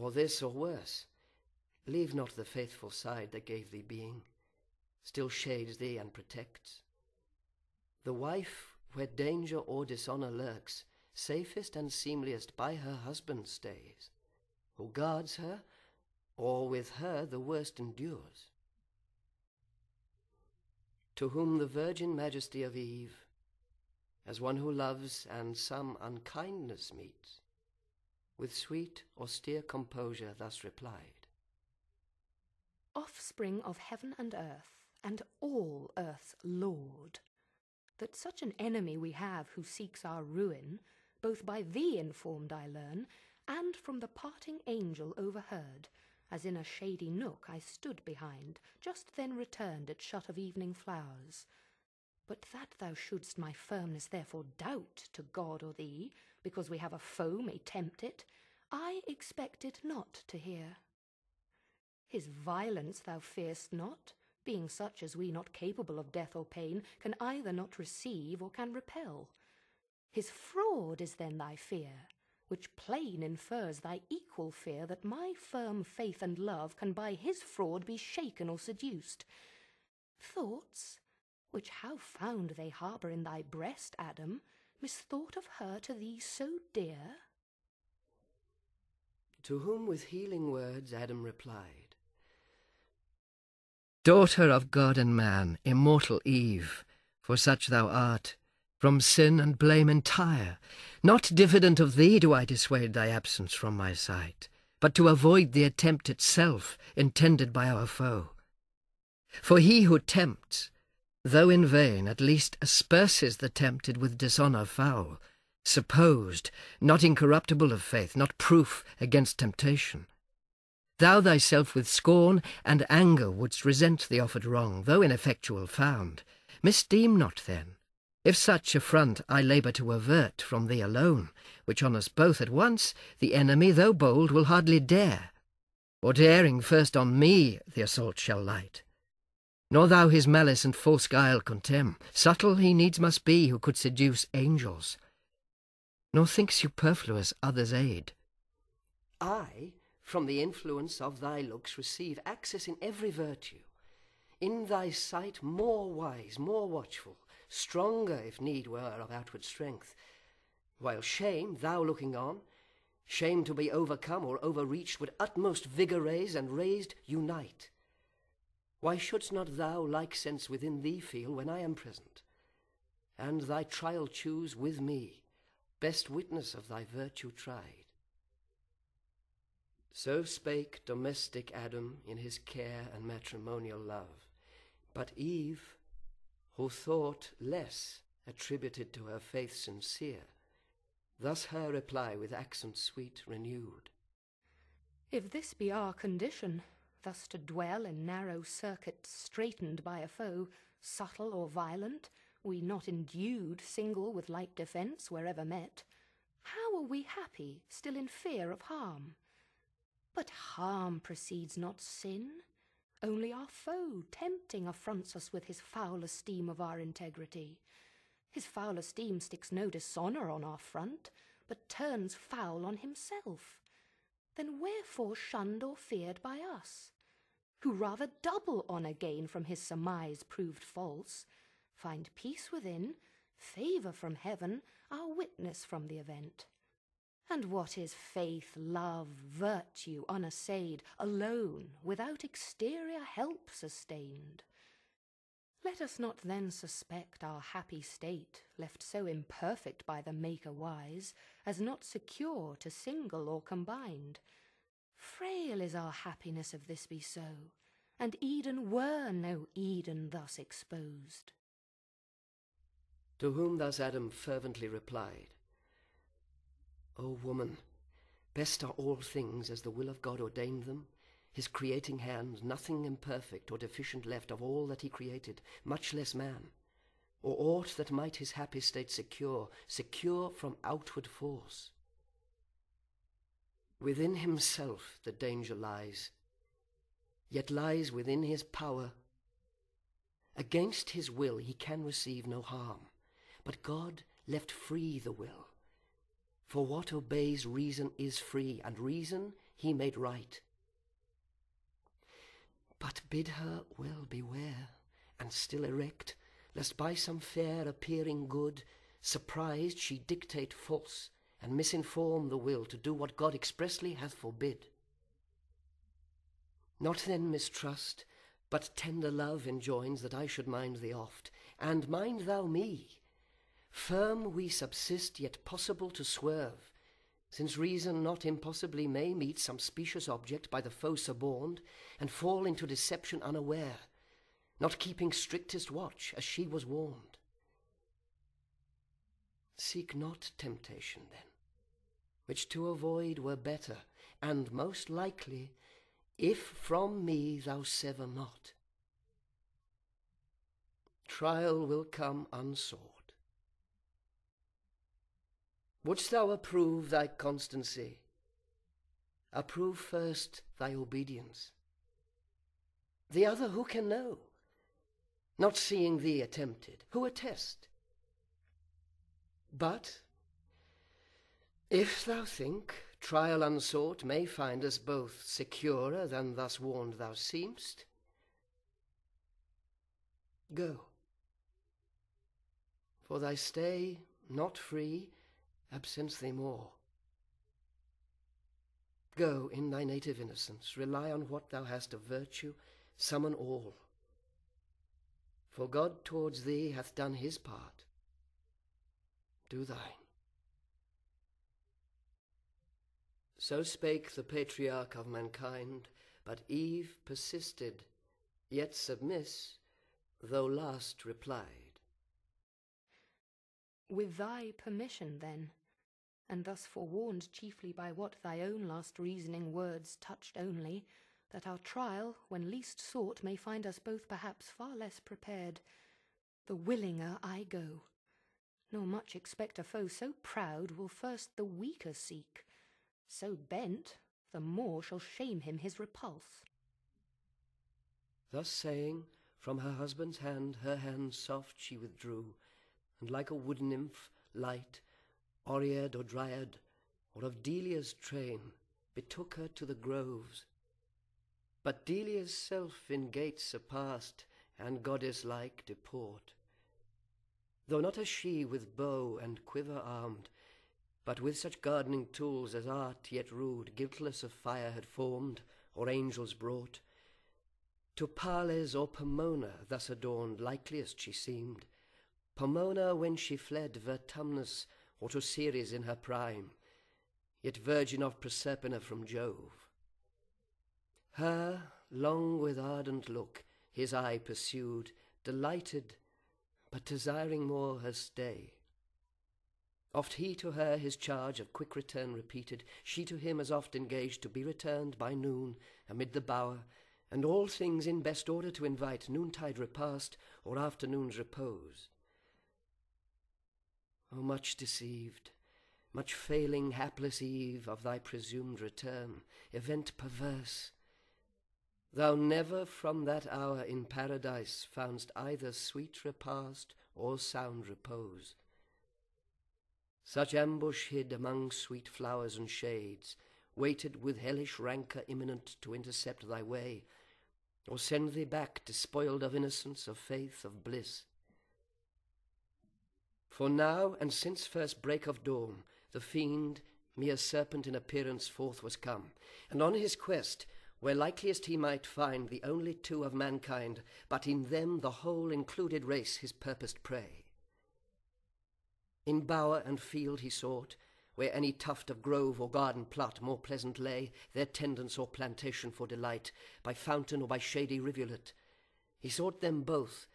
or this or worse. Leave not the faithful side that gave thee being, still shades thee and protects. The wife, where danger or dishonour lurks, safest and seemliest by her husband stays, who guards her, or with her the worst endures. To whom the virgin majesty of Eve, as one who loves and some unkindness meets, with sweet austere composure thus replied: Offspring of heaven and earth, and all earth's lord, that such an enemy we have who seeks our ruin, both by thee informed I learn, and from the parting angel overheard, as in a shady nook I stood behind, just then returned at shut of evening flowers. But that thou shouldst my firmness therefore doubt to God or thee, because we have a foe may tempt it, I expected not to hear. His violence thou fear'st not, being such as we not capable of death or pain can either not receive or can repel. His fraud is then thy fear, which plain infers thy equal fear that my firm faith and love can by his fraud be shaken or seduced. Thoughts, which how found they harbour in thy breast, Adam, misthought of her to thee so dear? To whom with healing words Adam replied: Daughter of God and man, immortal Eve, for such thou art, from sin and blame entire, not diffident of thee do I dissuade thy absence from my sight, but to avoid the attempt itself intended by our foe. For he who tempts, though in vain, at least asperses the tempted with dishonour foul, supposed, not incorruptible of faith, not proof against temptation. Thou thyself with scorn and anger wouldst resent the offered wrong, though ineffectual found. Misdeem not then, if such affront I labour to avert from thee alone, which on us both at once the enemy, though bold, will hardly dare, or daring first on me the assault shall light. Nor thou his malice and false guile contemn, subtle he needs must be who could seduce angels. Nor think superfluous others' aid. I, from the influence of thy looks, receive access in every virtue. In thy sight more wise, more watchful, stronger if need were of outward strength. While shame, thou looking on, shame to be overcome or overreached would utmost vigour raise, and raised unite. Why shouldst not thou like sense within thee feel when I am present, and thy trial choose with me, best witness of thy virtue tried? So spake domestic Adam in his care and matrimonial love. But Eve, who thought less attributed to her faith sincere, thus her reply with accent sweet renewed: If this be our condition, thus to dwell in narrow circuit straitened by a foe, subtle or violent, we not endued single with like defence wherever met, how are we happy still in fear of harm? But harm precedes not sin. Only our foe, tempting, affronts us with his foul esteem of our integrity. His foul esteem sticks no dishonour on our front, but turns foul on himself. Then wherefore shunned or feared by us, who rather double honour gain from his surmise proved false, find peace within, favour from heaven, our witness from the event? And what is faith, love, virtue, unassayed, alone, without exterior help sustained? Let us not then suspect our happy state, left so imperfect by the Maker wise, as not secure to single or combined. Frail is our happiness if this be so, and Eden were no Eden thus exposed. To whom thus Adam fervently replied: O woman, best are all things as the will of God ordained them, his creating hand, nothing imperfect or deficient left of all that he created, much less man, or aught that might his happy state secure from outward force. Within himself the danger lies, yet lies within his power. Against his will he can receive no harm, but God left free the will. For what obeys reason is free, and reason he made right. But bid her well beware, and still erect, lest by some fair appearing good, surprised she dictate false, and misinform the will to do what God expressly hath forbid. Not then mistrust, but tender love enjoins that I should mind thee oft, and mind thou me. Firm we subsist, yet possible to swerve, since reason not impossibly may meet some specious object by the foe suborned, and fall into deception unaware, not keeping strictest watch, as she was warned. Seek not temptation, then, which to avoid were better, and most likely, if from me thou sever not. Trial will come unsought. Wouldst thou approve thy constancy? Approve first thy obedience. The other who can know? Not seeing thee attempted, who attest? But, if thou think trial unsought may find us both securer than thus warned thou seem'st, go. For thy stay, not free, absents thee more. Go in thy native innocence, rely on what thou hast of virtue, summon all. For God towards thee hath done his part. Do thine. So spake the patriarch of mankind, but Eve persisted, yet submiss, though last replied. With thy permission, then, and thus forewarned chiefly by what thy own last reasoning words touched only, that our trial, when least sought, may find us both perhaps far less prepared, the willinger I go, nor much expect a foe so proud will first the weaker seek. So bent, the more shall shame him his repulse. Thus saying, from her husband's hand her hand soft she withdrew, and like a wood nymph, light, Oread or Dryad, or of Delia's train, betook her to the groves. But Delia's self in gates surpassed, and goddess-like deport, though not as she with bow and quiver armed, but with such gardening tools as art yet rude, guiltless of fire, had formed, or angels brought. To Pales or Pomona thus adorned, likeliest she seemed, Pomona when she fled Vertumnus, or to Ceres in her prime, yet virgin of Proserpina from Jove. Her, long with ardent look, his eye pursued, delighted, but desiring more her stay. Oft he to her his charge of quick return repeated, she to him as oft engaged to be returned by noon amid the bower, and all things in best order to invite noontide repast or afternoon's repose. O much deceived, much failing hapless Eve of thy presumed return, event perverse! Thou never from that hour in paradise foundst either sweet repast or sound repose. Such ambush hid among sweet flowers and shades, waited with hellish rancour imminent to intercept thy way, or send thee back despoiled of innocence, of faith, of bliss. For now, and since first break of dawn, the fiend, mere serpent in appearance, forth was come, and on his quest, where likeliest he might find the only two of mankind, but in them the whole included race his purposed prey. In bower and field he sought, where any tuft of grove or garden plot more pleasant lay, their tendance or plantation for delight, by fountain or by shady rivulet. He sought them both,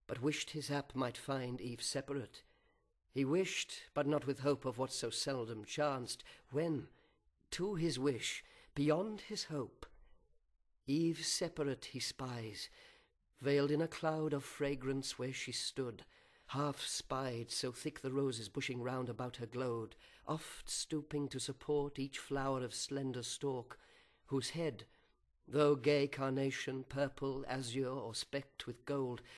but wished his hap might find Eve separate. He wished, but not with hope of what so seldom chanced, when, to his wish, beyond his hope, Eve separate he spies, veiled in a cloud of fragrance where she stood, half spied, so thick the roses bushing round about her glowed, oft stooping to support each flower of slender stalk, whose head, though gay carnation, purple, azure, or specked with gold,